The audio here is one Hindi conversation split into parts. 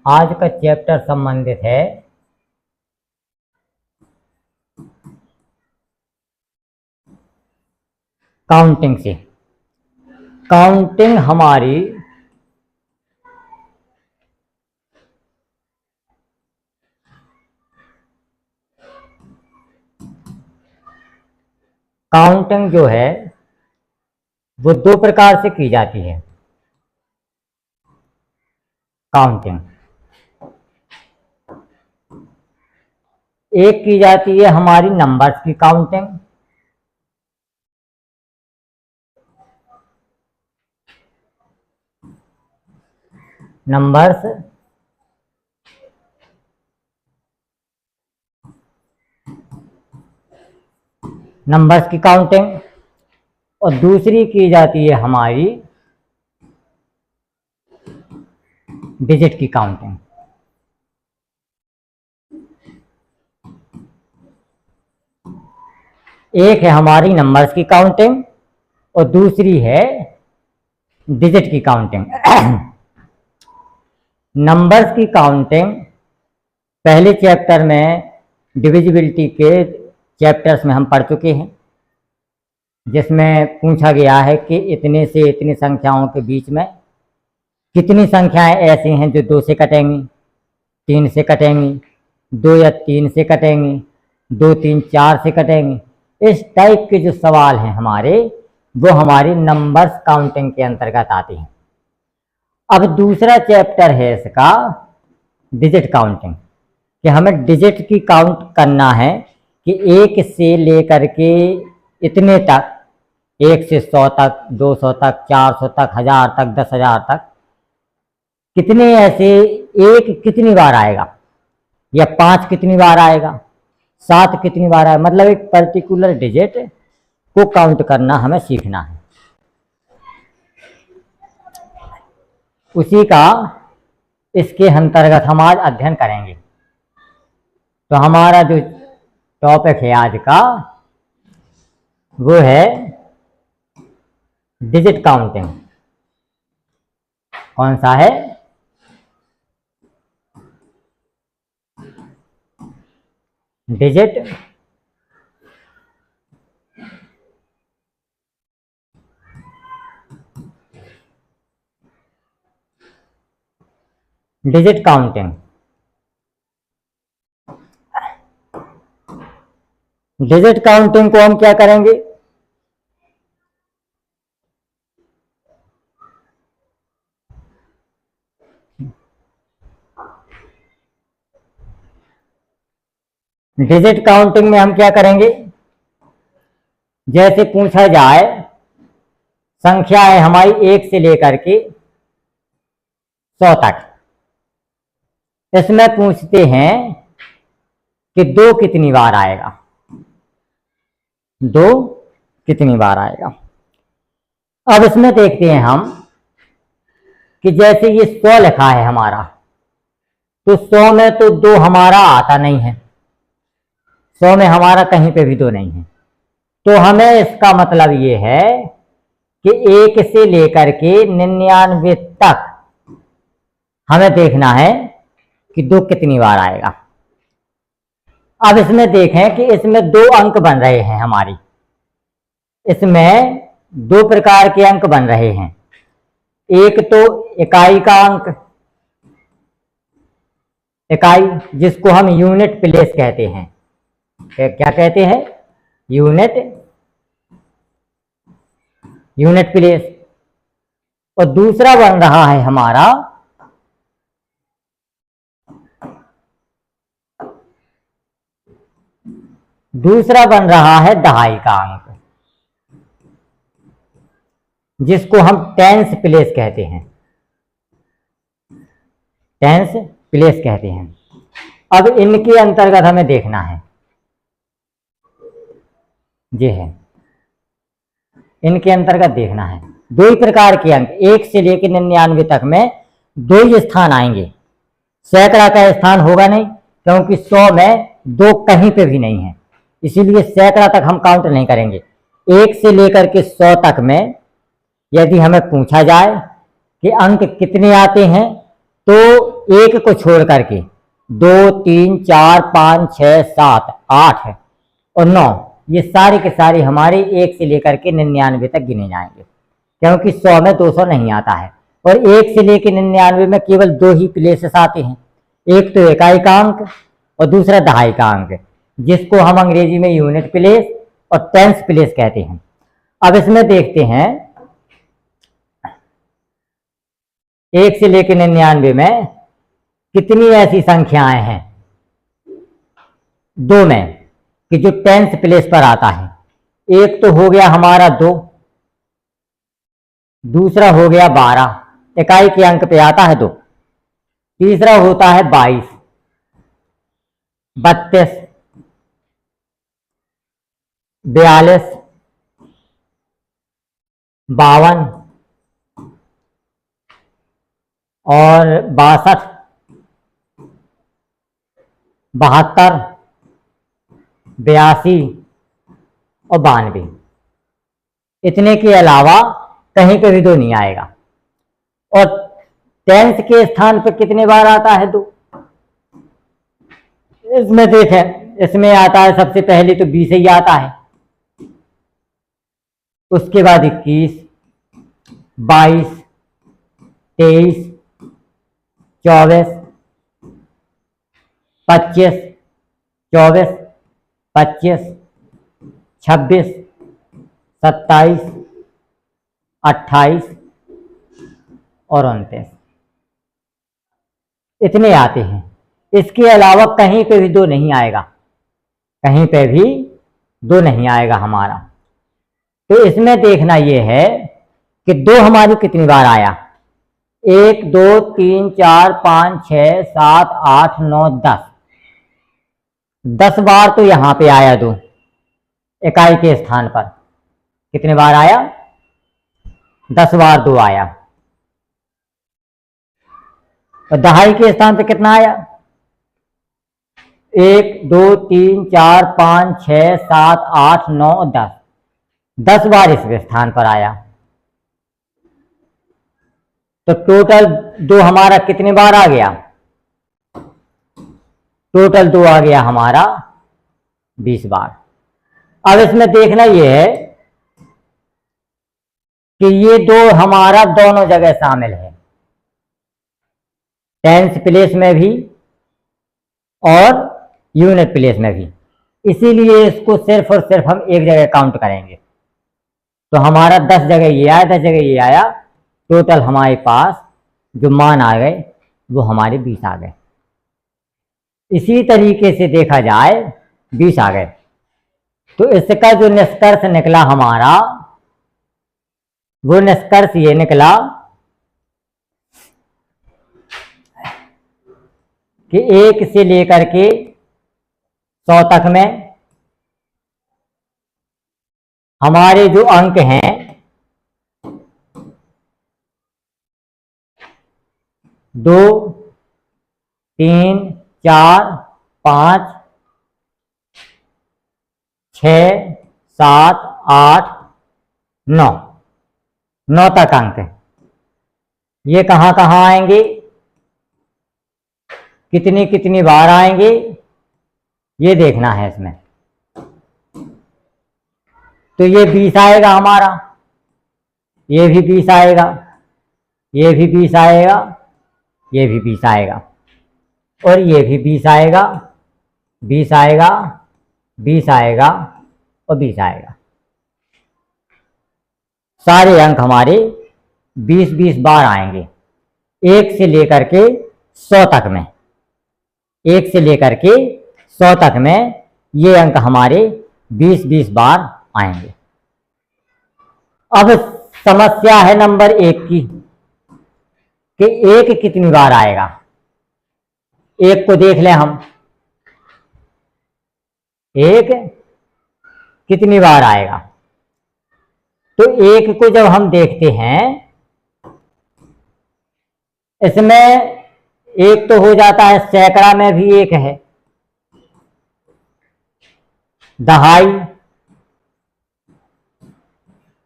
आज का चैप्टर संबंधित है काउंटिंग से। काउंटिंग हमारी काउंटिंग जो है वो दो प्रकार से की जाती है। काउंटिंग एक की जाती है हमारी नंबर्स की काउंटिंग, नंबर्स की काउंटिंग, और दूसरी की जाती है हमारी डिजिट की काउंटिंग। एक है हमारी नंबर्स की काउंटिंग और दूसरी है डिजिट की काउंटिंग। नंबर्स की काउंटिंग पहले चैप्टर में डिविजिबिलिटी के चैप्टर्स में हम पढ़ चुके हैं, जिसमें पूछा गया है कि इतने से इतनी संख्याओं के बीच में कितनी संख्याएं ऐसी हैं जो 2 से कटेंगी, 3 से कटेंगी, 2 या 3 से कटेंगी, 2, 3, 4 से कटेंगी। इस टाइप के जो सवाल हैं हमारे, वो हमारी नंबर्स काउंटिंग के अंतर्गत आते हैं। अब दूसरा चैप्टर है इसका डिजिट काउंटिंग, कि हमें डिजिट की काउंट करना है कि 1 से लेकर के इतने तक, 1 से 100 तक, 200 तक, 400 तक, 1000 तक, 10,000 तक, कितने ऐसे एक कितनी बार आएगा, या 5 कितनी बार आएगा, 7 कितनी बार आएगा। मतलब एक पर्टिकुलर डिजिट को काउंट करना हमें सीखना है। उसी का इसके अंतर्गत हम आज अध्ययन करेंगे। तो हमारा जो टॉपिक है आज का वो है डिजिट काउंटिंग। कौन सा है? Digit counting. डिजिट काउंटिंग को हम क्या करेंगे? डिजिट काउंटिंग में हम क्या करेंगे? जैसे पूछा जाए संख्या है हमारी 1 से लेकर के 100 तक, इसमें पूछते हैं कि 2 कितनी बार आएगा, 2 कितनी बार आएगा। अब इसमें देखते हैं हम कि जैसे ये 100 लिखा है हमारा, तो 100 में तो 2 हमारा आता नहीं है, 100 में हमारा कहीं पे भी 2 नहीं है। तो हमें इसका मतलब ये है कि 1 से लेकर के 99 तक हमें देखना है कि 2 कितनी बार आएगा। अब इसमें देखें कि इसमें 2 अंक बन रहे हैं हमारी, इसमें 2 प्रकार के अंक बन रहे हैं। एक तो इकाई का अंक, इकाई जिसको हम यूनिट प्लेस कहते हैं। क्या कहते हैं? Unit place. और दूसरा बन रहा है हमारा दहाई का अंक, जिसको हम टेंस प्लेस कहते हैं। टेंस प्लेस कहते हैं। अब इनके अंतर्गत हमें देखना है, ये है, इनके अंतर्गत देखना है। 2 ही प्रकार के अंक, 1 से लेकर 99 तक में 2 ही स्थान आएंगे, सैकड़ा का स्थान होगा नहीं, क्योंकि 100 में 2 कहीं पे भी नहीं है, इसीलिए सैकड़ा तक हम काउंट नहीं करेंगे। 1 से लेकर के 100 तक में यदि हमें पूछा जाए कि अंक कितने आते हैं, तो एक को छोड़ करके 2 3 4 5 6 7 8 और 9, ये सारे के सारे हमारे 1 से लेकर के 99 तक गिने जाएंगे, क्योंकि 100 में 200 नहीं आता है। और 1 से लेकर 99 में केवल 2 ही प्लेसेस आते हैं, एक तो इकाई का अंक और दूसरा दहाई का अंक, जिसको हम अंग्रेजी में यूनिट प्लेस और टेंस प्लेस कहते हैं। अब इसमें देखते हैं 1 से लेकर 99 में कितनी ऐसी संख्याएं हैं दो में कि जो टेंस प्लेस पर आता है। एक तो हो गया हमारा 2, दूसरा हो गया 12, इकाई के अंक पे आता है 2, तीसरा होता है 22, 32, 42, 52 और 62, 72, 82 और 92। इतने के अलावा कहीं पे भी 2 नहीं आएगा। और टेंस के स्थान पर कितने बार आता है 2? इसमें देखें, इसमें आता है सबसे पहले तो 20 ही आता है, उसके बाद 21, 22, 23, 24, 25, 24, 25, 26, 27, 28 और 29, इतने आते हैं। इसके अलावा कहीं पे भी 2 नहीं आएगा, कहीं पे भी 2 नहीं आएगा हमारा। तो इसमें देखना यह है कि 2 हमारी कितनी बार आया। 1 2 3 4 5 6 7 8 9 10, 10 बार तो यहां पे आया 2 इकाई के स्थान पर। कितने बार आया? 10 बार 2 आया। और दहाई के स्थान पे कितना आया? 1 2 3 4 5 6 7 8 9 10, 10 बार इस स्थान पर आया। तो टोटल 2 हमारा कितने बार आ गया? टोटल 2 आ गया हमारा 20 बार। अब इसमें देखना यह है कि ये 2 हमारा दोनों जगह शामिल है, टेंस प्लेस में भी और यूनिट प्लेस में भी, इसीलिए इसको सिर्फ और सिर्फ हम एक जगह काउंट करेंगे। तो हमारा 10 जगह ये आया, 10 जगह ये आया, टोटल हमारे पास जो मान आ गए वो हमारे 20 आ गए। इसी तरीके से देखा जाए 20 आ गए, तो इसका जो निष्कर्ष निकला हमारा, वो निष्कर्ष ये निकला कि 1 से लेकर के 100 तक में हमारे जो अंक हैं 2 3 4 5 6 7 8 9, 9 तक अंक है। ये कहाँ कहाँ आएंगे, कितनी कितनी बार आएंगे, ये देखना है इसमें। तो ये 20 आएगा हमारा, ये भी 20 आएगा, ये भी 20 आएगा, ये भी 20 आएगा, और ये भी 20 आएगा, 20 आएगा, 20 आएगा और 20 आएगा। सारे अंक हमारे 20-20 बार आएंगे, 1 से लेकर के 100 तक में। 1 से लेकर के 100 तक में ये अंक हमारे 20-20 बार आएंगे। अब समस्या है नंबर 1 की कि 1 कितनी बार आएगा। 1 को देख लें हम, 1 कितनी बार आएगा। तो 1 को जब हम देखते हैं, इसमें 1 तो हो जाता है सैकड़ा में भी 1 है, दहाई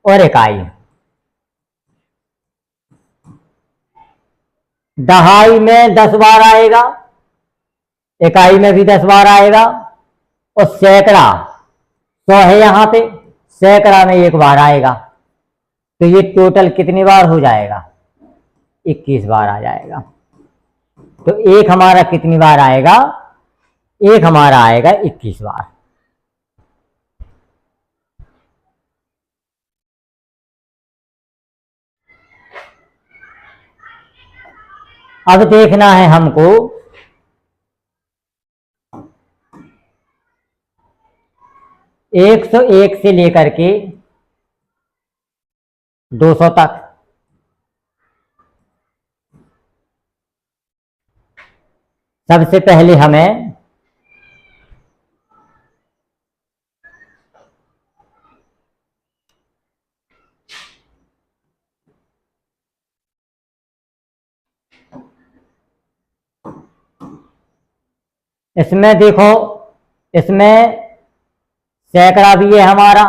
और इकाई। दहाई में 10 बार आएगा, इकाई में भी 10 बार आएगा, और सैकड़ा 100 है यहाँ पे, सैकड़ा में 1 बार आएगा। तो ये टोटल कितनी बार हो जाएगा? 21 बार आ जाएगा। तो एक हमारा कितनी बार आएगा? एक हमारा आएगा 21 बार। अब देखना है हमको 101 से लेकर के 200 तक। सबसे पहले हमें इसमें देखो, इसमें सैकड़ा भी है हमारा,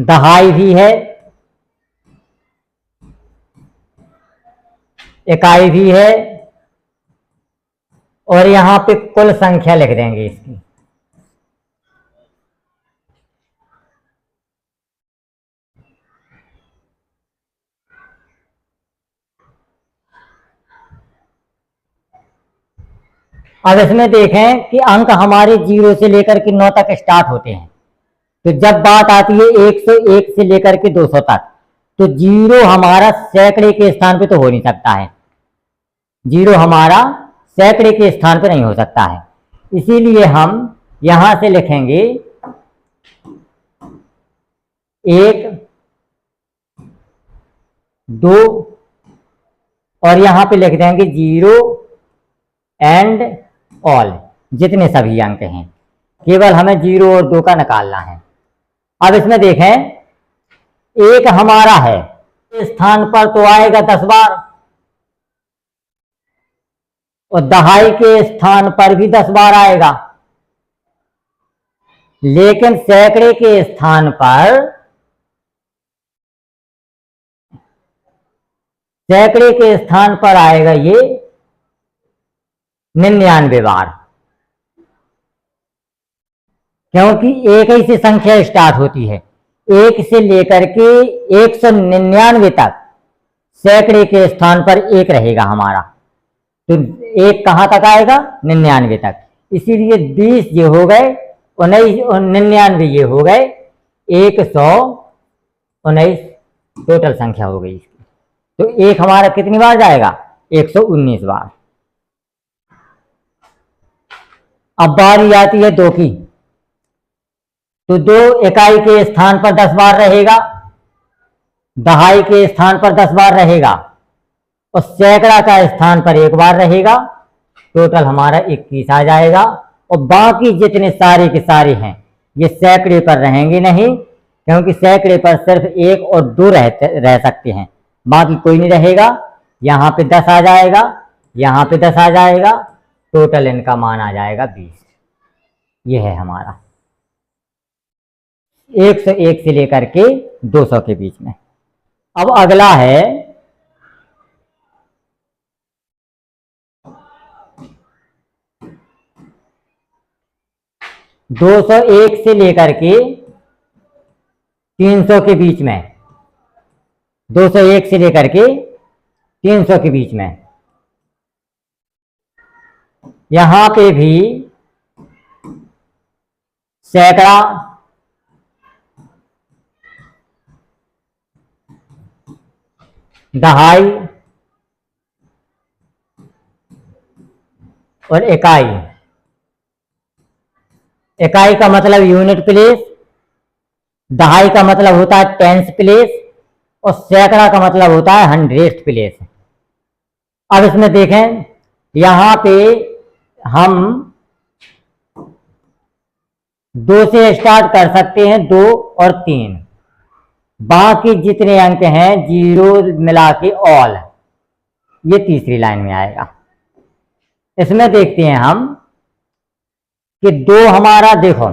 दहाई भी है, इकाई भी है, और यहां पे कुल संख्या लिख देंगे इसकी। अब इसमें देखें कि अंक हमारे 0 से लेकर के 9 तक स्टार्ट होते हैं। तो जब बात आती है 101 से लेकर के 200 तक, तो 0 हमारा सैकड़े के स्थान पे तो हो नहीं सकता है, 0 हमारा सैकड़े के स्थान पे नहीं हो सकता है। इसीलिए हम यहां से लिखेंगे 1, 2, और यहां पे लिख देंगे 0 एंड ऑल, जितने सभी अंक हैं। केवल हमें 0 और 2 का निकालना है। अब इसमें देखें, एक हमारा है, इस स्थान पर तो आएगा 10 बार, और दहाई के स्थान पर भी 10 बार आएगा, लेकिन सैकड़े के स्थान पर, सैकड़े के स्थान पर आएगा ये 99 बार, क्योंकि एक ही से संख्या स्टार्ट होती है। 1 से लेकर के 199 तक सैकड़े के स्थान पर 1 रहेगा हमारा, तो 1 कहां तक आएगा? 99 तक। इसीलिए 20 ये हो गए, 19 और 99 ये हो गए, 119 टोटल संख्या हो गई इसकी। तो 1 हमारा कितनी बार जाएगा? 119 बार। अब बारी आती है 2 की, तो 2 इकाई के स्थान पर 10 बार रहेगा, दहाई के स्थान पर 10 बार रहेगा, और सैकड़ा का स्थान पर 1 बार रहेगा। टोटल हमारा 21 आ जाएगा। और बाकी जितने सारे के सारे हैं ये सैकड़े पर रहेंगे नहीं, क्योंकि सैकड़े पर सिर्फ 1 और 2 रह सकते हैं, बाकी कोई नहीं रहेगा। यहाँ पे 10 आ जाएगा, यहाँ पे 10 आ जाएगा, टोटल इनका मान आ जाएगा 20। ये है हमारा 101 से लेकर के 200 के बीच में। अब अगला है 201 से लेकर के 300 के बीच में, 201 से लेकर के 300 के बीच में। यहां पे भी सैकड़ा, दहाई और इकाई। इकाई का मतलब यूनिट प्लेस, दहाई का मतलब होता है टेंस प्लेस, और सैकड़ा का मतलब होता है 100th प्लेस। अब इसमें देखें, यहां पे हम 2 से स्टार्ट कर सकते हैं, 2 और 3। बाकी जितने अंक हैं 0 मिला के ऑल, ये तीसरी लाइन में आएगा। इसमें देखते हैं हम कि 2 हमारा, देखो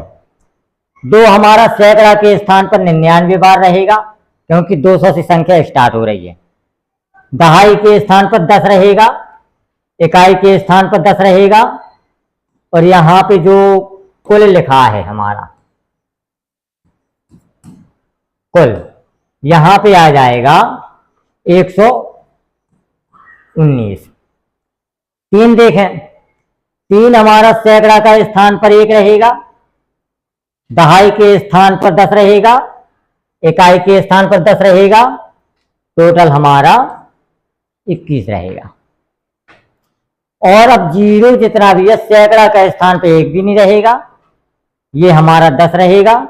2 हमारा सैकड़ा के स्थान पर 99 बार रहेगा, क्योंकि 200 से संख्या स्टार्ट हो रही है। दहाई के स्थान पर 10 रहेगा, इकाई के स्थान पर 10 रहेगा, और यहाँ पे जो कुल लिखा है हमारा कुल, यहाँ पे आ जाएगा 119। 3 देखें, 3 हमारा सैकड़ा का स्थान पर 1 रहेगा, दहाई के स्थान पर 10 रहेगा, इकाई के स्थान पर 10 रहेगा, टोटल हमारा 21 रहेगा। और अब 0 जितना भी है सैकड़ा का स्थान पे 1 भी नहीं रहेगा, ये हमारा 10 रहेगा,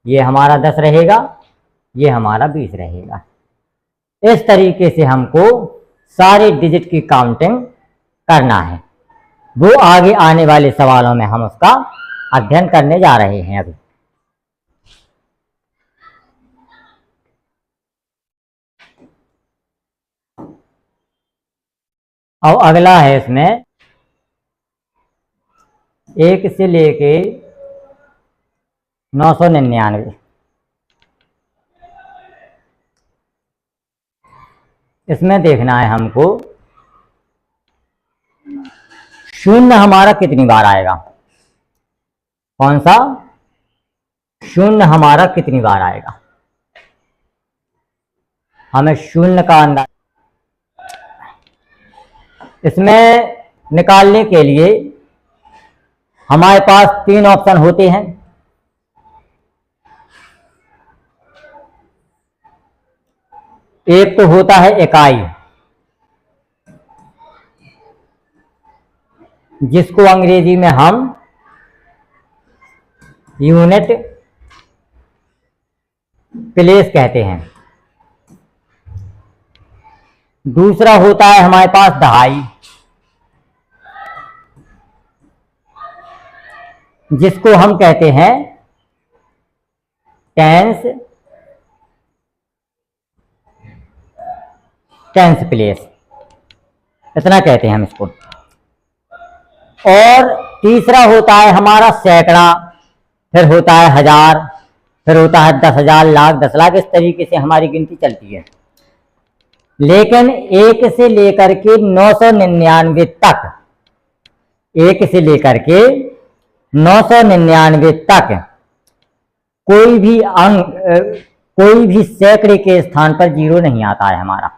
ये हमारा 10 रहेगा, ये हमारा 20 रहेगा। इस तरीके से हमको सारे डिजिट की काउंटिंग करना है। वो आगे आने वाले सवालों में हम उसका अध्ययन करने जा रहे हैं। अभी अब अगला है इसमें 1 से लेके 999। इसमें देखना है हमको शून्य हमारा कितनी बार आएगा। कौन सा शून्य हमारा कितनी बार आएगा, हमें शून्य का अंदाज इसमें निकालने के लिए हमारे पास 3 ऑप्शन होते हैं। एक तो होता है इकाई, जिसको अंग्रेजी में हम यूनिट प्लेस कहते हैं। दूसरा होता है हमारे पास दहाई, जिसको हम कहते हैं टेंस प्लेस, इतना कहते हैं हम इसको। और तीसरा होता है हमारा सैकड़ा, फिर होता है हजार, फिर होता है 10,000, लाख, 10 लाख, इस तरीके से हमारी गिनती चलती है। लेकिन 1 से लेकर के 999 तक, 1 से लेकर के 999 तक कोई भी अंक, कोई भी सैकड़े के स्थान पर 0 नहीं आता है। हमारा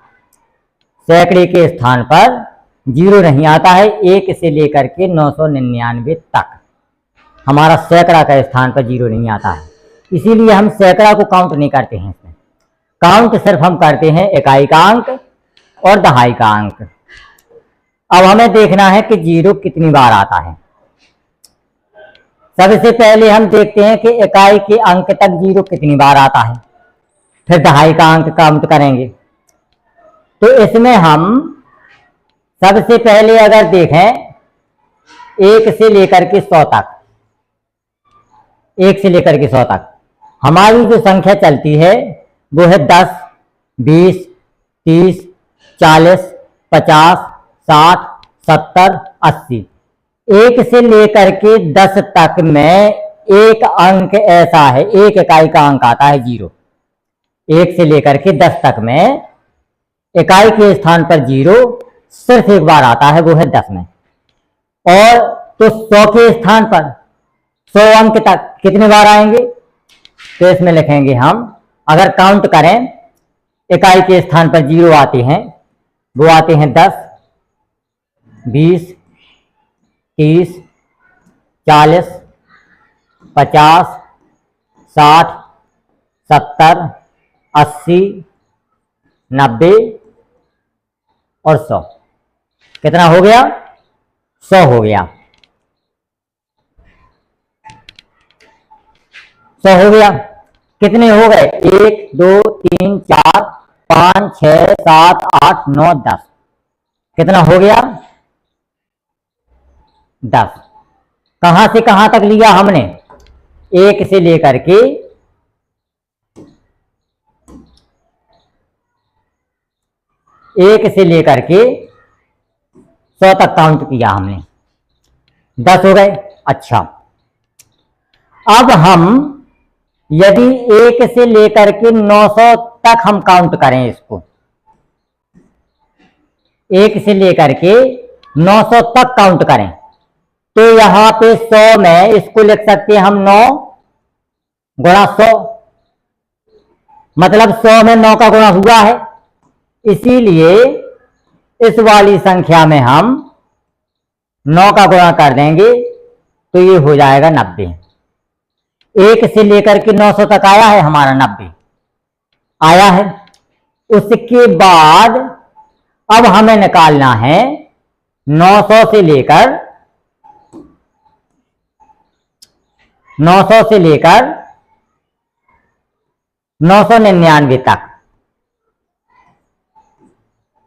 सैकड़े के स्थान पर 0 नहीं आता है। 1 से लेकर के 999 तक हमारा सैकड़ा का स्थान पर 0 नहीं आता है, इसीलिए हम सैकड़ा को काउंट नहीं करते हैं। इसमें काउंट सिर्फ हम करते हैं इकाई का अंक और दहाई का अंक। अब हमें देखना है कि 0 कितनी बार आता है। सबसे पहले हम देखते हैं कि इकाई के अंक तक 0 कितनी बार आता है, फिर दहाई का अंक काउंट करेंगे। तो इसमें हम सबसे पहले अगर देखें 1 से लेकर के 100 तक, 1 से लेकर के 100 तक हमारी जो संख्या चलती है वो है 10, 20, 30, 40, 50, 60, 70, 80। 1 से लेकर के 10 तक में एक अंक ऐसा है, एक इकाई का अंक आता है 0। 1 से लेकर के 10 तक में इकाई के स्थान पर 0 सिर्फ एक बार आता है, वो है 10 में। और तो 100 के स्थान पर 100 अंक तक कितने बार आएंगे, तो इसमें लिखेंगे हम, अगर काउंट करें इकाई के स्थान पर 0 आते हैं, वो आते हैं 10, 20, 30, 40, 50, 60, 70, 80, 90 और 100। कितना हो गया, 100 हो गया, 100 हो गया। कितने हो गए, 1, 2, 3, 4, 5, 6, 7, 8, 9, 10। कितना हो गया, 10। कहां से कहां तक लिया हमने, 1 से लेकर के 1 से लेकर के 100 तक काउंट किया हमने, 10 हो गए। अच्छा, अब हम यदि 1 से लेकर के 900 तक हम काउंट करें, इसको 1 से लेकर के 900 तक काउंट करें, तो यहां पे 100 में इसको लिख सकते हैं हम 9 गुणा 100, मतलब 100 में 9 का गुणा हुआ है। इसीलिए इस वाली संख्या में हम 9 का गुणा कर देंगे तो ये हो जाएगा 90। 1 से लेकर के 900 तक आया है हमारा 90 आया है। उसके बाद अब हमें निकालना है 900 से लेकर 999 तक।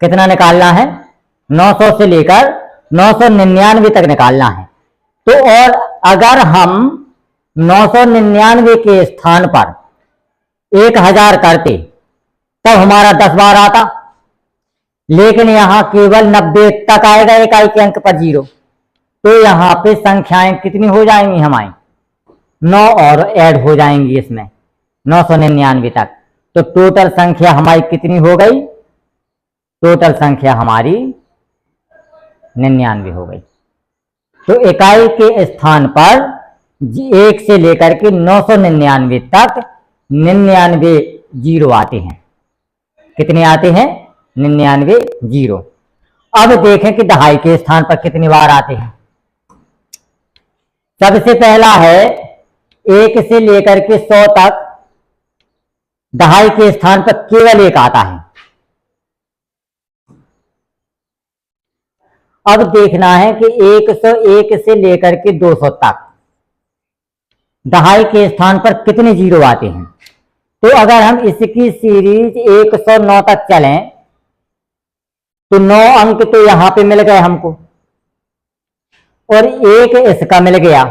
कितना निकालना है? 900 से लेकर 999 तक निकालना है। तो और अगर हम 999 के स्थान पर 1000 करते तब हमारा 10 बार आता, लेकिन यहां केवल 90 तक आएगा इकाई के अंक पर 0। तो यहां पे संख्याएं कितनी हो जाएंगी हमारी? 9 और ऐड हो जाएंगी इसमें 999 तक। तो टोटल संख्या हमारी कितनी हो गई? टोटल संख्या हमारी 99 हो गई। तो इकाई के स्थान पर 1 से लेकर के 999 तक 99 जीरो आते हैं। कितने आते हैं? 99 जीरो। अब देखें कि दहाई के स्थान पर कितनी बार आते हैं। सबसे पहला है 1 से लेकर के 100 तक दहाई के स्थान पर केवल 1 आता है। अब देखना है कि 101 से लेकर के 200 तक दहाई के स्थान पर कितने जीरो आते हैं। तो अगर हम इसकी सीरीज 109 तक चलें तो 9 अंक तो यहां पे मिल गए हमको और 1 इसका मिल गया,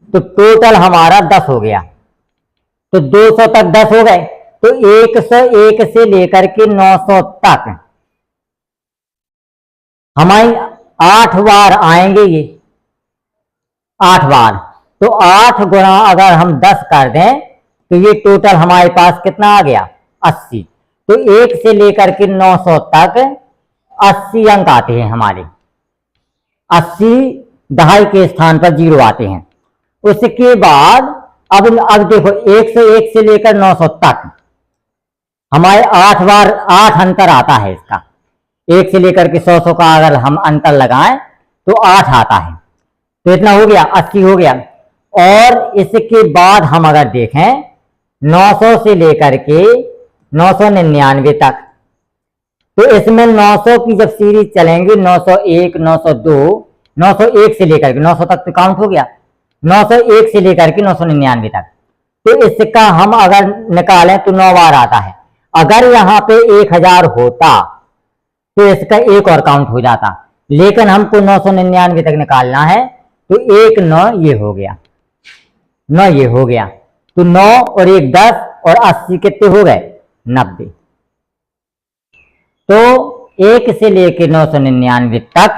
तो टोटल हमारा 10 हो गया। तो 200 तक 10 हो गए, तो 101 से लेकर के 900 तक हमारी 8 बार आएंगे ये 8 बार। तो 8 गुणा अगर हम 10 कर दें तो ये टोटल हमारे पास कितना आ गया? 80। तो 1 से लेकर के 900 तक 80 अंक आते हैं हमारे। 80 दहाई के स्थान पर जीरो आते हैं। उसके बाद अब देखो 101 से लेकर 900 तक हमारे 8 बार 8 अंतर आता है इसका। 1 से लेकर के 100 का अगर हम अंतर लगाएं तो 8 आता है। तो इतना हो गया, 80 हो गया। और इसके बाद हम अगर देखें 900 से लेकर के 999 तक, तो इसमें 900 की जब सीरीज चलेंगी 901, 902, 901 से लेकर के 900 तक तो काउंट हो गया, 901 से लेकर के 999 तक। तो इसका हम अगर निकालें तो 9 बार आता है। अगर यहाँ पे 1000 होता तो इसका 1 और काउंट हो जाता, लेकिन हमको 999 तक निकालना है तो 1 9 ये हो गया, 9 ये हो गया। तो 9 और 1 10 और 80 कितने हो गए? 90। तो 1 से लेकर 999 तक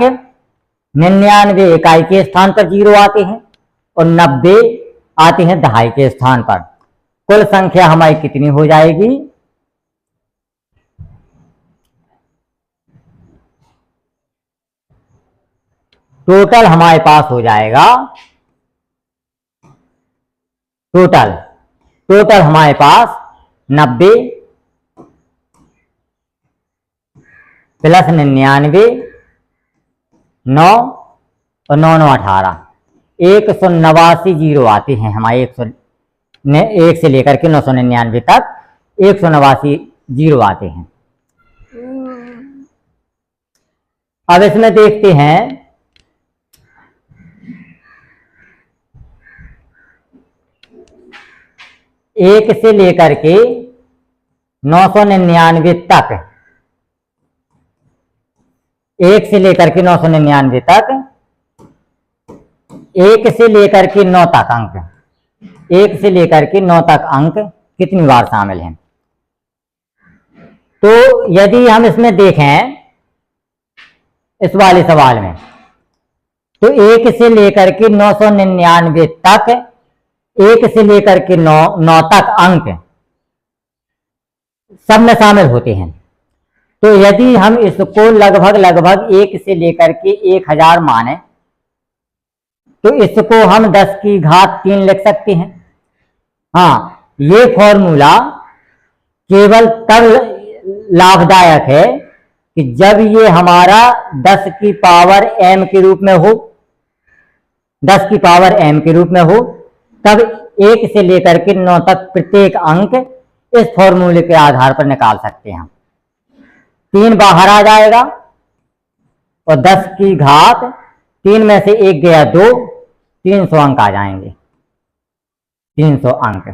99 इकाई के स्थान पर जीरो आते हैं और 90 आते हैं दहाई के स्थान पर। कुल संख्या हमारी कितनी हो जाएगी? टोटल हमारे पास हो जाएगा, टोटल हमारे पास 90 प्लस 99, 9 और 9 9 18, 189 जीरो आते हैं हमारे। 1 से लेकर के 999 तक 189 जीरो आते हैं। अब इसमें देखते हैं 1 से लेकर के 999 तक, 1 से लेकर के 999 तक, 1 से लेकर के 9 तक अंक, 1 से लेकर के 9 तक अंक कितनी बार शामिल हैं? तो यदि हम इसमें देखें इस वाले सवाल में, तो 1 से लेकर के 999 तक 1 से लेकर के 9 तक अंक सब में शामिल होते हैं। तो यदि हम इसको लगभग 1 से लेकर के 1000 माने तो इसको हम 10 की घात 3 लिख सकते हैं। हाँ, ये फॉर्मूला केवल तब लाभदायक है कि जब ये हमारा 10 की पावर m के रूप में हो, 10 की पावर m के रूप में हो, तब 1 से लेकर के 9 तक प्रत्येक अंक इस फॉर्मूले के आधार पर निकाल सकते हैं। 3 बाहर आ जाएगा और 10 की घात 3 में से 1 गया 2, 300 अंक आ जाएंगे, 300 अंक।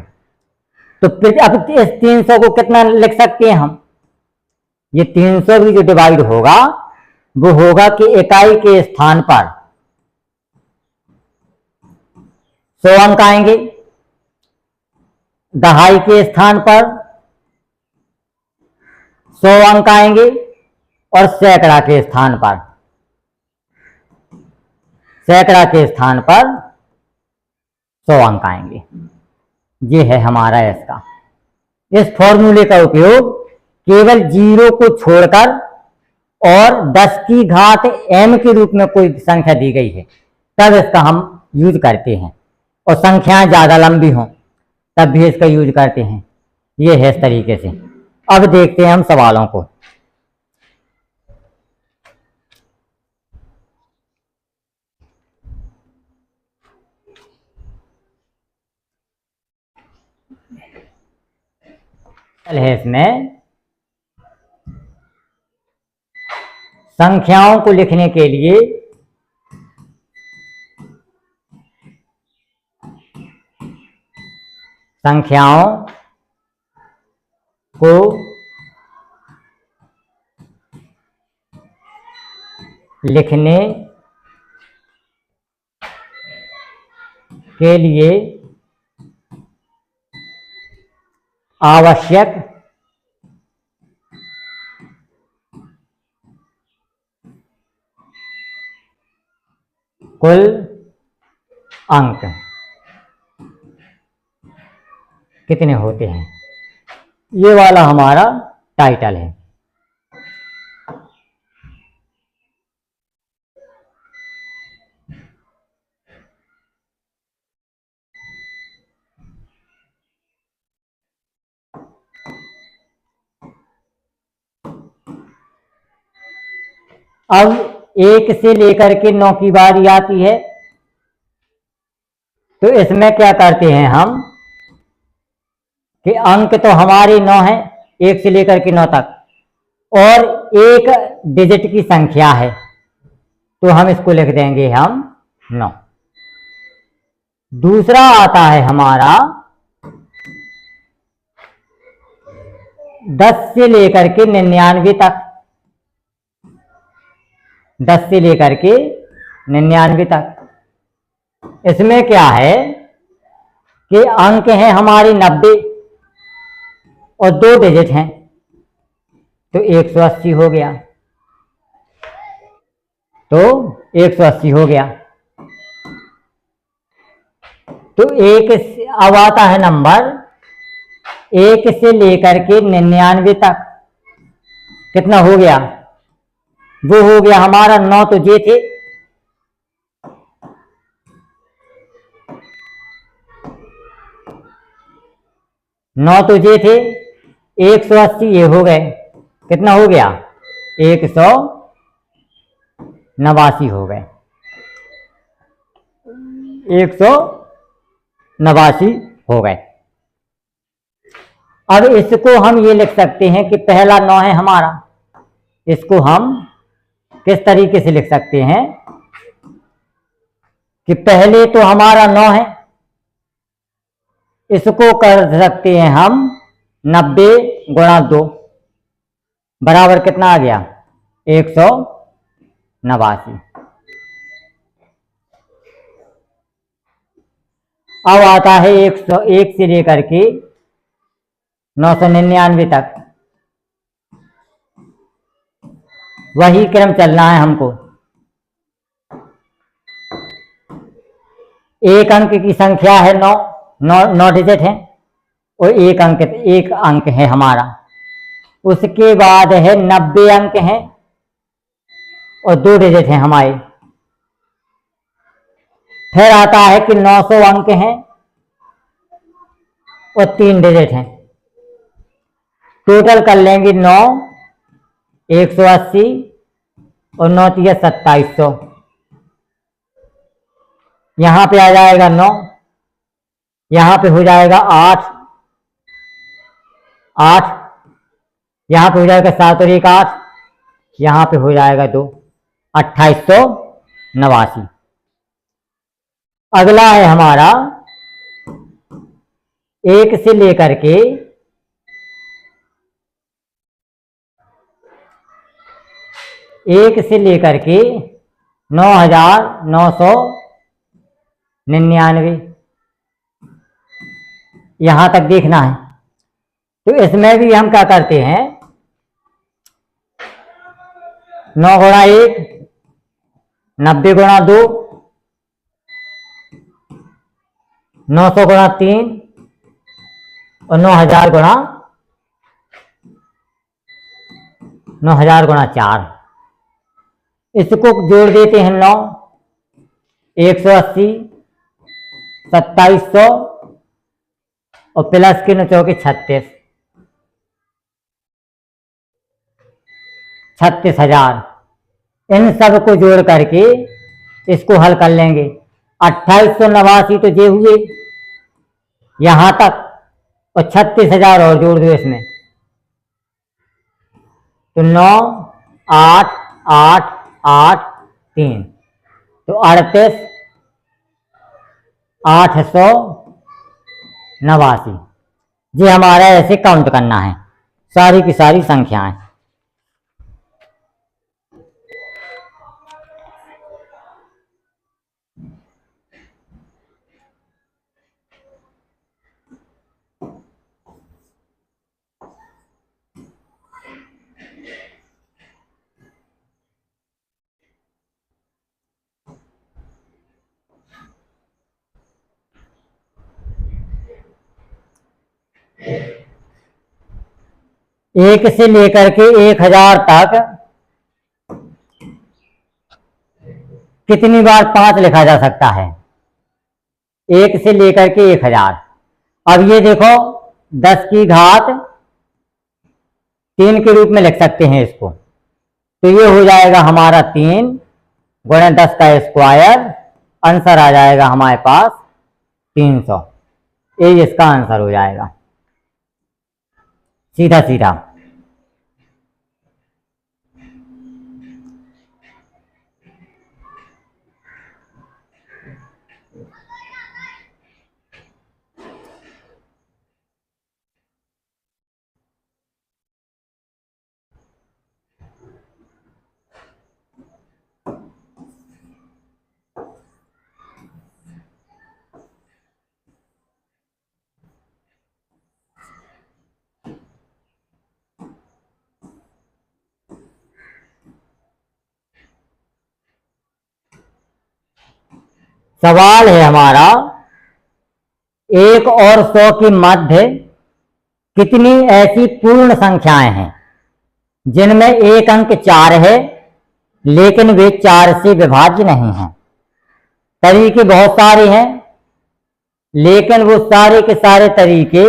तो अब इस 300 को कितना लिख सकते हैं हम? ये 300 भी जो डिवाइड होगा वो होगा कि इकाई के स्थान पर 100 अंक आएंगे, दहाई के स्थान पर 100 अंक आएंगे और सैकड़ा के स्थान पर 100 अंक आएंगे। ये है हमारा इसका। इस फॉर्मूले का उपयोग केवल 0 को छोड़कर और 10 की घात m के रूप में कोई संख्या दी गई है तब इसका हम यूज करते हैं, और संख्याएं ज़्यादा लंबी हों तब भी इसका यूज करते हैं। ये है इस तरीके से। अब देखते हैं हम सवालों को। है इसमें संख्याओं को लिखने के लिए संख्याओं को लिखने के लिए आवश्यक कुल अंक कितने होते हैं, ये वाला हमारा टाइटल है। अब 1 से लेकर के 9 की बारी आती है, तो इसमें क्या करते हैं हम कि अंक तो हमारे 9 हैं 1 से लेकर के 9 तक, और एक डिजिट की संख्या है तो हम इसको लिख देंगे हम 9। दूसरा आता है हमारा 10 से लेकर के 99 तक, 10 से लेकर के 99 तक। इसमें क्या है कि अंक हैं हमारे 90 और 2 डिजिट हैं, तो 180 हो गया, तो 180 हो गया। तो अब आता है नंबर 1 से लेकर के 99 तक, कितना हो गया? वो हो गया हमारा 9, तो ये थे, नौ तो ये थे, 180 ये हो गए, कितना हो गया? 189 हो गए, 189 हो गए। अब इसको हम ये लिख सकते हैं कि पहला 9 है हमारा, इसको हम किस तरीके से लिख सकते हैं कि पहले तो हमारा 9 है, इसको कर सकते हैं हम 90 गुणा 2 बराबर कितना आ गया? 189। अब आता है 101 से लेकर के 999 तक, वही क्रम चलना है हमको। एक अंक की संख्या है 9, 9 डिजिट है और एक अंक है हमारा। उसके बाद है 90 अंक हैं और 2 डिजिट हैं हमारे। फिर आता है कि 900 अंक हैं और 3 डिजिट हैं। टोटल कर लेंगे 9, 180 और 9 3 2700। यहां पे आ जाएगा 9, यहां पे हो जाएगा 8, यहां पे हो जाएगा 7 और 1 8, यहां पे हो जाएगा 2, 2889। अगला है हमारा 1 से लेकर के 9999 यहां तक देखना है। तो इसमें भी हम क्या करते हैं, 9 गुणा 1, 90 गुणा 2, 900 गुणा 3 और 9000 गुणा 4। इसको जोड़ देते हैं 9, 180, 2700 और प्लस के 9 चौके 36,000। इन सब को जोड़ करके इसको हल कर लेंगे। 2889 तो ये हुए यहां तक और 36,000 और जोड़ दो इसमें, तो 9 8 8 8 3 तो 38,889। ये हमारा ऐसे काउंट करना है सारी की सारी संख्याएं। एक से लेकर के 1000 तक कितनी बार 5 लिखा जा सकता है? 1 से लेकर के 1000। अब ये देखो 10 की घात 3 के रूप में लिख सकते हैं इसको। तो ये हो जाएगा हमारा 3 गुणा 10 का स्क्वायर। आंसर आ जाएगा हमारे पास 300। ये इसका आंसर हो जाएगा सीधा सीधा। सवाल है हमारा 1 और 100 के मध्य कितनी ऐसी पूर्ण संख्याएं हैं जिनमें एक अंक 4 है लेकिन वे 4 से विभाज्य नहीं हैं। तरीके बहुत सारे हैं लेकिन वो सारे के सारे तरीके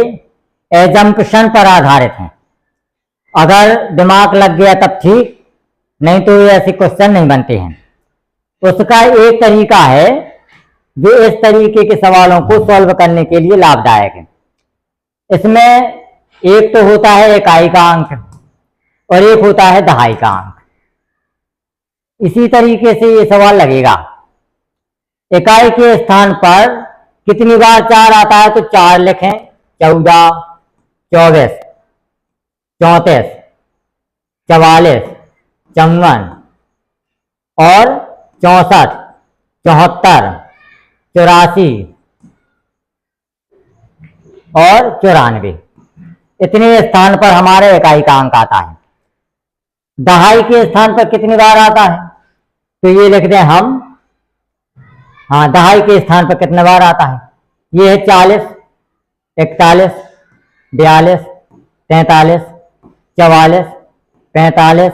एजम्पशन पर आधारित हैं। अगर दिमाग लग गया तब ठीक, नहीं तो ये ऐसे क्वेश्चन नहीं बनते हैं। उसका एक तरीका है जो इस तरीके के सवालों को सॉल्व करने के लिए लाभदायक है। इसमें एक तो होता है इकाई का अंक और एक होता है दहाई का अंक। इसी तरीके से ये सवाल लगेगा। इकाई के स्थान पर कितनी बार 4 आता है तो 4 लिखें। 14, 24, 34, 44, 54 और 64, 74, 84 और 94। इतने स्थान पर हमारे इकाई का अंक आता है। दहाई के स्थान पर कितनी बार आता है तो ये लिख दें हम। हाँ, दहाई के स्थान पर कितने बार आता है, ये है 40, 41, 42, 43, 44, 45,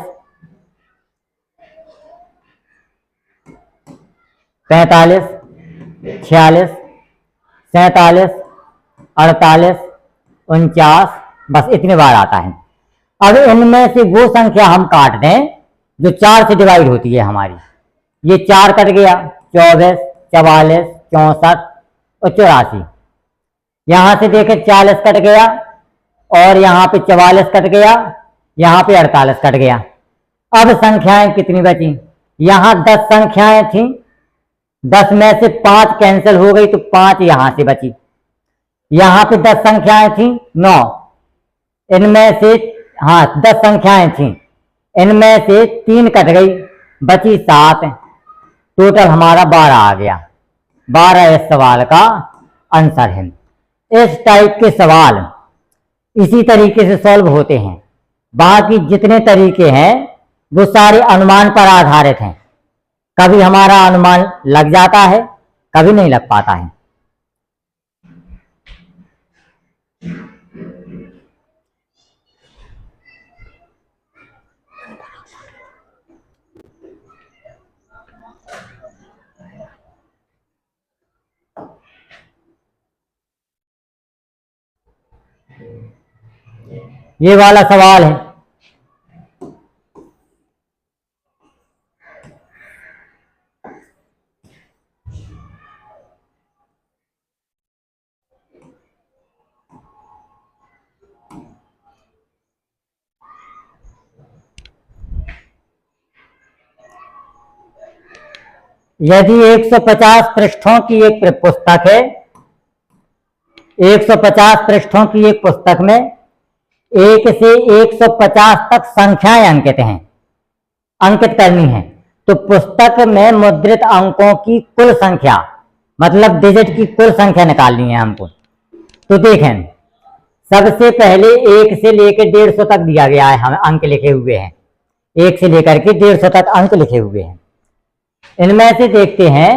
46, 47, 48, 49, बस इतने बार आता है। अब इनमें से वो संख्या हम काट दें जो 4 से डिवाइड होती है हमारी। ये 4 कट गया, 24, 44, 64 और 84। यहां से देखें 40 कट गया और यहाँ पे 44 कट गया, यहाँ पे 48 कट गया। अब संख्याएं कितनी बची? यहाँ 10 संख्याएं थी, 10 में से 5 कैंसिल हो गई तो 5 यहां से बची। यहाँ पे 10 संख्याएं थी, 9, इनमें से 10 संख्याएं थी, इनमें से 3 कट गई, बची 7, टोटल हमारा 12 आ गया। 12 इस सवाल का आंसर है। इस टाइप के सवाल इसी तरीके से सॉल्व होते हैं। बाकी जितने तरीके हैं वो सारे अनुमान पर आधारित हैं। कभी हमारा अनुमान लग जाता है, कभी नहीं लग पाता है। ये वाला सवाल है, यदि 150 पृष्ठों की एक पुस्तक है, 150 पृष्ठों की एक पुस्तक में 1 से 150 तक संख्याएं अंकित हैं, अंकित करनी है, तो पुस्तक में मुद्रित अंकों की कुल संख्या, मतलब डिजिट की कुल संख्या निकालनी है हमको। तो देखें, सबसे पहले 1 से लेकर 150 तक दिया गया है, हम अंक लिखे हुए हैं, 1 से लेकर के 150 तक अंक लिखे हुए हैं। इनमें से देखते हैं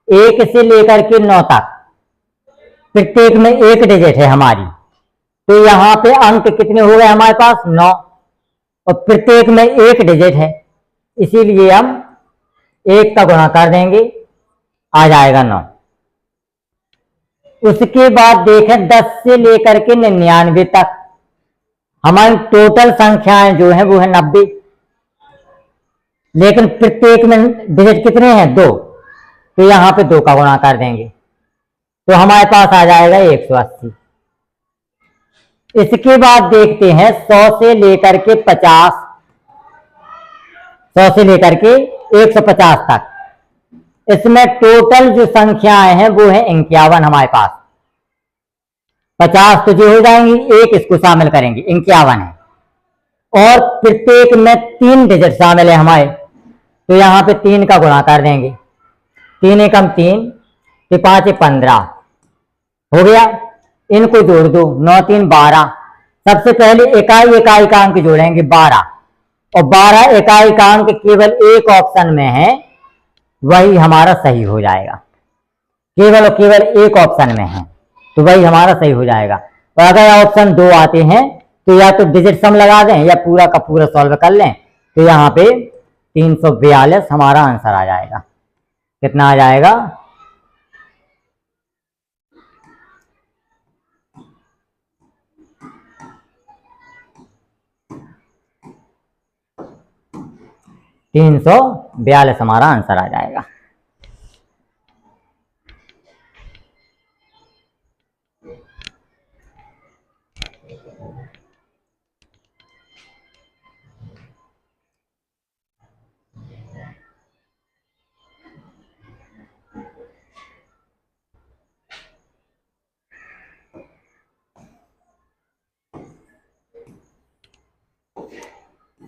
1 से लेकर के 9 तक प्रत्येक में 1 डिजिट है हमारी, तो यहाँ पे अंक कितने हो गए हमारे पास? 9, और प्रत्येक में 1 डिजिट है, इसीलिए हम 1 का गुणा कर देंगे, आ जाएगा 9। उसके बाद देखें 10 से लेकर के 99 तक हमारी टोटल संख्याएं जो है वो है 90, लेकिन प्रत्येक में डिजिट कितने हैं? 2, तो यहाँ पे 2 का गुणा कर देंगे, तो हमारे पास आ जाएगा 180। इसके बाद देखते हैं 100 से लेकर के 50, 100 से लेकर के 150 तक, इसमें टोटल जो संख्याएं हैं वो है 51 हमारे पास। 50 तो जो हो जाएंगी, 1 इसको शामिल करेंगे, 51 है, और प्रत्येक में 3 डिजिट शामिल है हमारे, तो यहाँ पे 3 का गुणा कर देंगे, 3 एकम 3, तो 5 15 हो गया। इनको जोड़ दो, 9 3 12। सबसे पहले इकाई का अंक जोड़ेंगे 12, और 12 इकाई का अंक केवल एक ऑप्शन में है, वही हमारा सही हो जाएगा। केवल और केवल एक ऑप्शन में है, तो वही हमारा सही हो जाएगा। और अगर ऑप्शन 2 आते हैं तो या तो डिजिट सम लगा दें या पूरा का पूरा सॉल्व कर लें, तो यहाँ पे 342 हमारा आंसर आ जाएगा। कितना आ जाएगा? 342 हमारा आंसर आ जाएगा।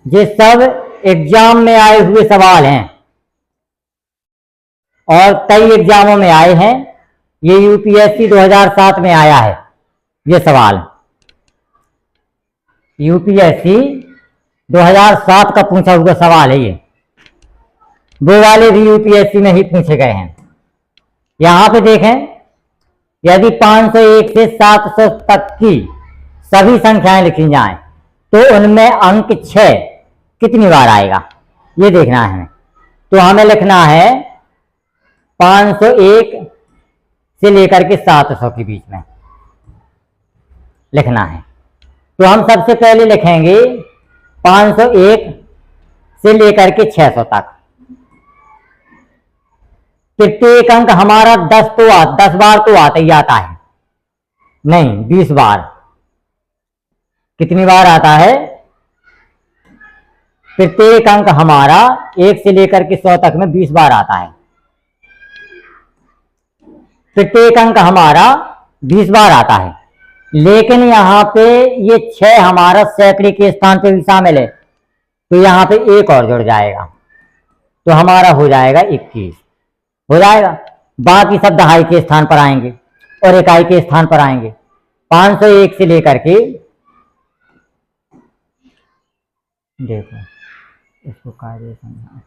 ये सब एग्जाम में आए हुए सवाल हैं और कई एग्जामों में आए हैं। ये यूपीएससी 2007 में आया है ये सवाल। यूपीएससी 2007 का पूछा हुआ सवाल है ये। वो वाले भी यूपीएससी में ही पूछे गए हैं। यहां पे देखें, यदि 501 से 700 तक की सभी संख्याएं लिखी जाएं तो उनमें अंक 6 कितनी बार आएगा, ये देखना है हमें। तो हमें लिखना है 501 से लेकर के 700 के बीच में लिखना है। तो हम सबसे पहले लिखेंगे 501 से लेकर के 600 तक। प्रत्येक अंक हमारा 10 बार तो आता ही आता है, नहीं 20 बार। कितनी बार आता है? प्रत्येक अंक हमारा 1 से लेकर के 100 तक में 20 बार आता है। प्रत्येक अंक हमारा 20 बार आता है, लेकिन यहाँ पे ये 6 हमारा सैकड़े के स्थान पे भी शामिल है, तो यहाँ पे एक और जुड़ जाएगा, तो हमारा हो जाएगा 21 हो जाएगा। बाकी सब दहाई के स्थान पर आएंगे और इकाई के स्थान पर आएंगे। 501 से लेकर के, देखो इसको कार्य समझा,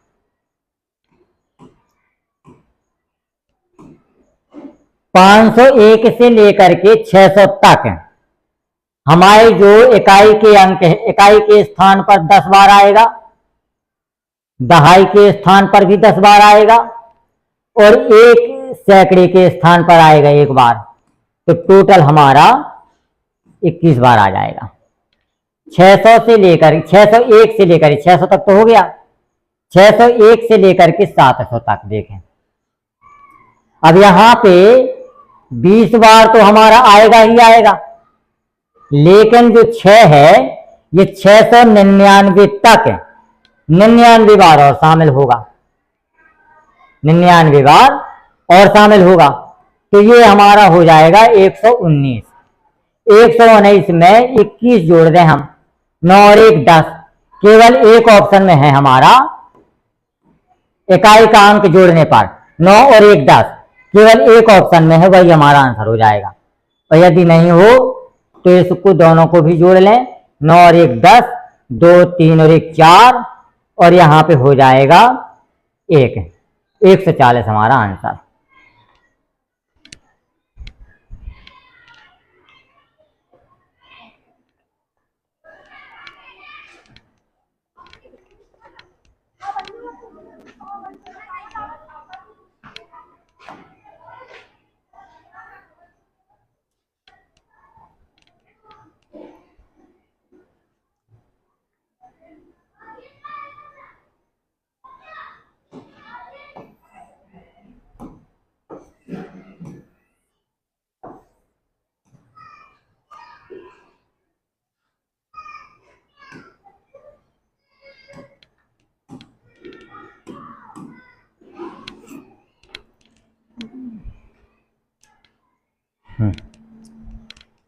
501 से लेकर के 600 तक हमारे जो इकाई के अंक है, इकाई के स्थान पर 10 बार आएगा, दहाई के स्थान पर भी 10 बार आएगा और एक सैकड़े के स्थान पर आएगा 1 बार, तो टोटल हमारा 21 बार आ जाएगा। 601 से लेकर 600 तक तो हो गया। 601 से लेकर के 700 तक देखें। अब यहां पे 20 बार तो हमारा आएगा ही आएगा, लेकिन जो 6 है ये 699 तक 99 बार और शामिल होगा, 99 बार और शामिल होगा, तो ये हमारा हो जाएगा 119। 119 में 21 जोड़ दें हम, 9 और 1 10, केवल एक ऑप्शन में है हमारा इकाई का अंक जोड़ने पर 9 और 1 10, केवल एक ऑप्शन में है, वही हमारा आंसर हो जाएगा। और यदि नहीं हो तो इसको दोनों को भी जोड़ लें, 9 और 1 10, 2 3 और 1 4, और यहाँ पे हो जाएगा 140 हमारा आंसर।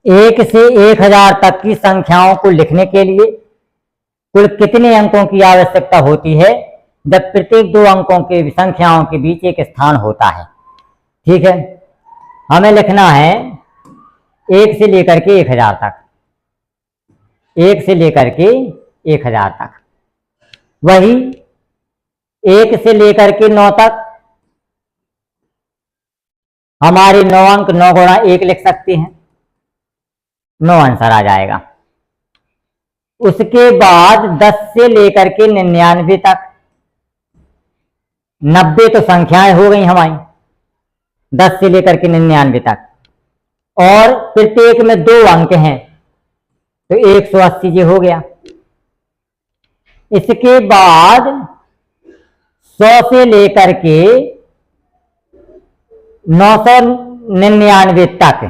एक से 1000 तक की संख्याओं को लिखने के लिए कुल कितने अंकों की आवश्यकता होती है जब प्रत्येक दो अंकों के संख्याओं के बीच एक स्थान होता है? ठीक है, हमें लिखना है 1 से लेकर के 1000 तक, 1 से लेकर के 1000 तक। वही 1 से लेकर के 9 तक हमारे 9 अंक 9 गुणा 1 लिख सकते हैं, 9 आंसर आ जाएगा। उसके बाद 10 से लेकर के 99 तक, 90 तो संख्याएं हो गई हमारी, 10 से लेकर के 99 तक, और प्रत्येक में 2 अंक हैं तो 180 ये हो गया। इसके बाद 100 से लेकर के 999 तक,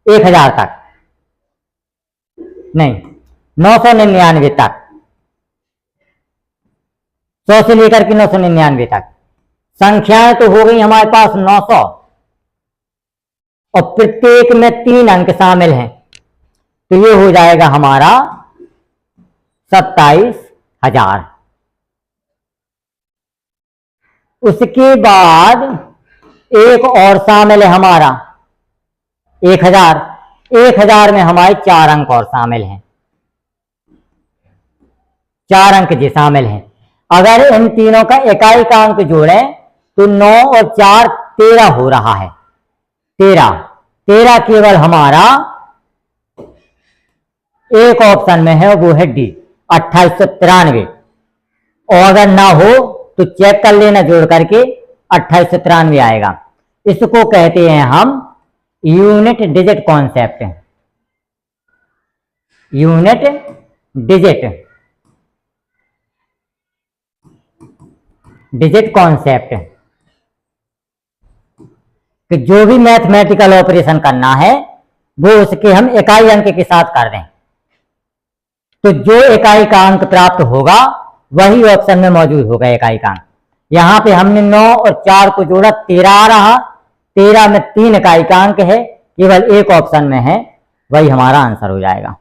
1000 तक नहीं, 999 तक, 100 से लेकर के 999 तक संख्याएं तो हो गई हमारे पास 900, और प्रत्येक में 3 अंक शामिल हैं, तो ये हो जाएगा हमारा 27,000। उसके बाद एक और शामिल है हमारा 1000, 1000 में हमारे 4 अंक और शामिल हैं, 4 अंक जी शामिल हैं। अगर इन तीनों का इकाई का अंक जोड़ें तो 9 और 4 13 हो रहा है, 13 केवल हमारा एक ऑप्शन में है, वो है डी 2893। और अगर ना हो तो चेक कर लेना जोड़ करके 2893 आएगा। इसको कहते हैं हम unit digit concept. Unit digit concept कि जो भी मैथमेटिकल ऑपरेशन करना है वो उसके हम इकाई अंक के साथ कर दें, तो जो इकाई का अंक प्राप्त होगा वही ऑप्शन में मौजूद होगा इकाई का अंक। यहां पे हमने 9 और 4 को जोड़ा, 13 आ रहा। 13 में 3 इकाई का अंक है, केवल एक ऑप्शन में है, वही हमारा आंसर हो जाएगा।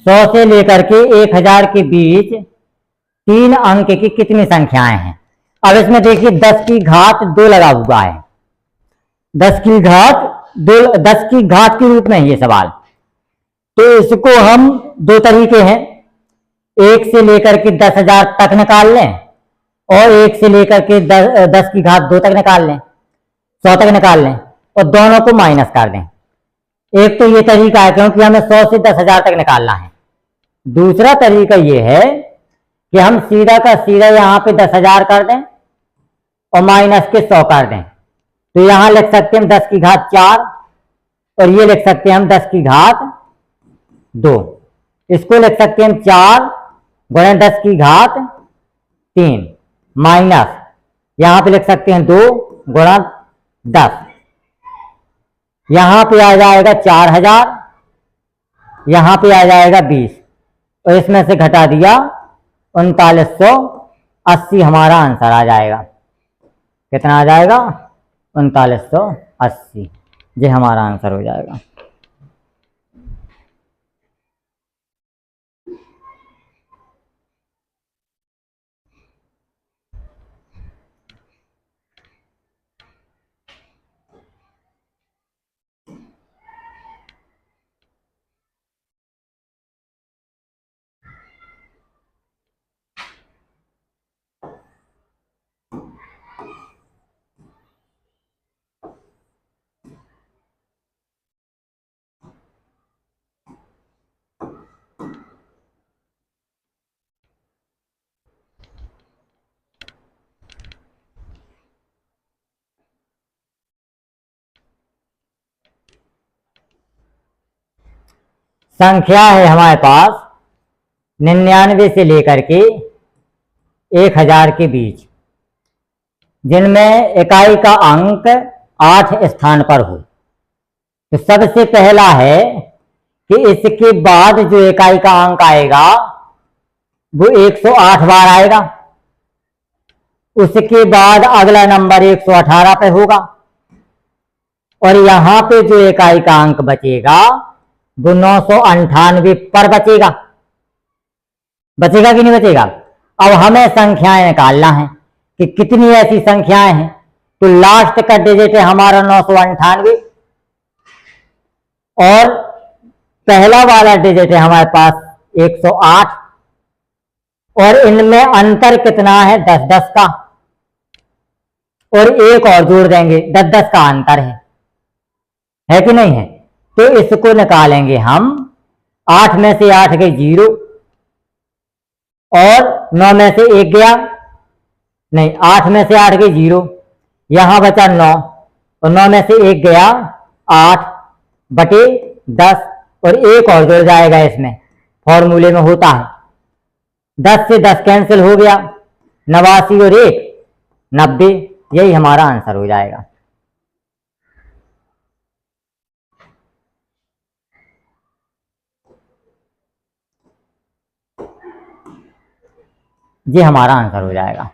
सौ से लेकर के 1000 के बीच 3 अंक की कितनी संख्याएं हैं। अब इसमें देखिए 10 की घात 2 लगा हुआ है, 10 की घात 2, 10 की घात के रूप में है ये सवाल। तो इसको हम दो तरीके हैं, 1 से लेकर के 10,000 तक निकाल लें और 1 से लेकर के 10 की घात 2 तक निकाल लें, 100 तक निकाल लें और दोनों को माइनस कर दें। एक तो ये तरीका है क्योंकि हमें 100 से 10,000 तक निकालना है। दूसरा तरीका ये है कि हम सीधा का सीधा यहाँ पे 10,000 कर दें और माइनस के 100 कर दें। तो यहां लिख सकते हैं हम 10 की घात 4 और ये लिख सकते हैं हम 10 की घात 2। इसको लिख सकते हैं हम 4 गुणे 10 की घात 3 माइनस यहां पे लिख सकते हैं 2 गुणा 10। यहां पे आ जाएगा 4000, यहां पे आ जाएगा 20 और इसमें से घटा दिया 3980, हमारा आंसर आ जाएगा। कितना आ जाएगा? 3980, ये हमारा आंसर हो जाएगा। संख्या है हमारे पास 99 से लेकर के 1000 के बीच, जिनमें इकाई का अंक 8 स्थान पर हो। तो सबसे पहला है कि इसके बाद जो इकाई का अंक आएगा वो 108 बार आएगा। उसके बाद अगला नंबर 118 पे होगा और यहां पे जो इकाई का अंक बचेगा वो 998 पर बचेगा। बचेगा कि नहीं बचेगा? अब हमें संख्याएं निकालना है कि कितनी ऐसी संख्याएं हैं। तो लास्ट का डिजिट है हमारा 998 और पहला वाला डिजिट है हमारे पास 108 और इनमें अंतर कितना है? 10-10 का, और एक और जोड़ देंगे, 10-10 का अंतर है कि नहीं है? तो इसको निकालेंगे हम। 8 में से 8 गई 0 और 9 में से 1 गया, नहीं 8 में से 8 गई 0, यहां बचा 9 और 9 में से 1 गया 8 बटे 10 और एक और जुड़ जाएगा, इसमें फॉर्मूले में होता है 10 से 10 कैंसिल हो गया, 89 और 1 90, यही हमारा आंसर हो जाएगा। ये हमारा आंसर हो जाएगा।